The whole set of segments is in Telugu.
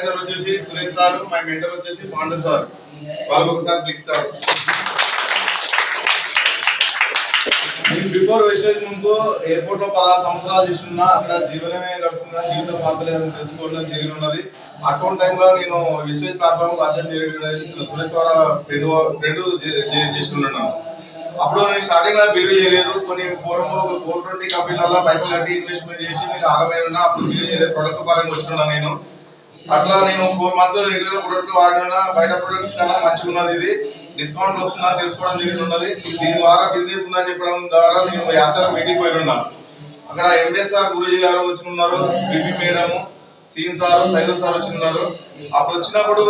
మెంటర్ వచ్చేసి సురేష్ సార్, మై మెంటర్ వచ్చేసి పాండు సార్. వాళ్ళకి ఒకసారి క్లిక్ కాదు. నేను బిఫోర్ వెస్టేజ్ ముందు ఎయిర్పోర్ట్ లో 16 సంవత్సరాలు చేస్తున్నా. అక్కడ జీవనమే గడుస్తున్నా, జీవితం మార్పులేదని తెలుసుకోవడం జరిగి ఉన్నది. అకౌంట్ టైంలో నేను వెస్టేజ్ ప్లాట్ఫామ్ అటెండ్ చేయడం సురేష్ ఫ్రెండ్ చేస్తున్నాను. అప్పుడు నేను స్టార్టింగ్ లో బిలీవ్ చేయలేదు. కొన్ని 420 కంపెనీలలో పైసలు కట్టి ఇన్వెస్ట్మెంట్ చేసి నేను ఆగమైనా అప్పుడు బిలీవ్ చేయలేదు. ప్రొడక్ట్ పరంగా వచ్చినా నేను అట్లా నేను 4 మంత్స్ రెగ్యులర్ ప్రొడక్ట్ వాడినా. బయట ప్రొడక్ట్ కన్నా మంచిగా ఉన్నది, ఇది డిస్కౌంట్ వస్తుందా తెలుసుకోవడం జరిగి ఉన్నది. దీని ద్వారా బిజినెస్ ఉందని చెప్పడం ద్వారా నేను యాత్ర మీటింగ్ పోయి ఉన్నా. అక్కడ ఎంఎస్ఆర్ గురుజీ గారు వచ్చి ఉన్నారు, బిపి మేడం, సీన్ సార్, సైజల్ సార్ వచ్చి ఉన్నారు. అప్పుడు వచ్చినప్పుడు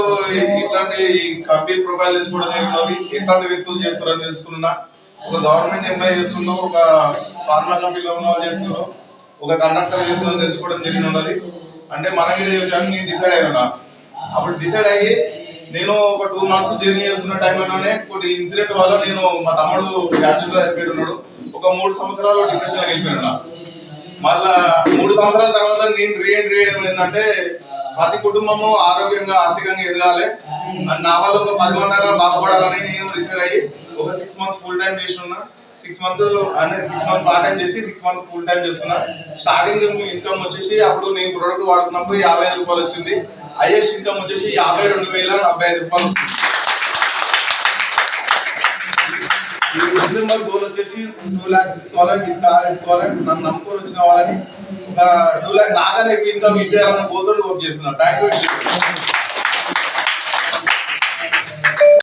ఇట్లాంటి ఈ కంపెనీ ప్రొఫైల్ తెచ్చుకోవడం జరిగినది. ఎట్లాంటి వ్యక్తులు చేస్తారని తెలుసుకున్నా. ఒక గవర్నమెంట్ ఎంప్లాయీ చేస్తుండో, ఒక ఫార్మా కంపెనీలో చేస్తుండో, ఒక కండక్టర్ చేస్తుందో తెలుసుకోవడం జరిగి ఉన్నది. అంటే మనం ఇది వచ్చాను నేను డిసైడ్ అయినా. అప్పుడు డిసైడ్ అయ్యి నేను ఒక 2 మంత్స్ జర్నీ చేస్తున్న టైంలోనే కొన్ని ఇన్సిడెంట్ వల్ల నేను మా తమ్ముడు యాక్సిడెంట్ అయిపోయి ఉన్నాడు. ఒక 3 సంవత్సరాలు డిప్రెషన్కి వెళ్ళిపోయినా. మళ్ళా 3 సంవత్సరాల తర్వాత నేను రీఎంట్రీ చేయడం ఏంటంటే ప్రతి కుటుంబము ఆరోగ్యంగా ఆర్థికంగా ఎదగాలి అని నా వల్ల ఒక 10 మందిగా బాగుపడాలని నేను డిసైడ్ అయ్యి ఒక 6 మంత్స్ ఫుల్ టైం చేస్తున్నా. 6 మంత్స్ పార్ట్ టైం చేసి 6 మంత్స్ ఫుల్ టైం చేస్తున్నా. స్టార్టింగ్ ఇన్కమ్ వచ్చేసి అప్పుడు నేను ప్రొడక్ట్ వాడుతున్నప్పుడు 55 రూపాయలు వచ్చింది. హైయెస్ట్ ఇన్కమ్ వచ్చేసి 52,045 రూపాయలు. డిసెంబర్ గోల్ వచ్చేసి 2 lakhs తీసుకోవాలి, ఇది కార్ తీసుకోవాలి. నన్ను నమ్ముకొని వచ్చిన వాళ్ళని 2 lakhs నాగానే ఇన్కమ్ ఇవ్వాలన్న గోల్తో వర్క్ చేస్తున్నా. Thank you.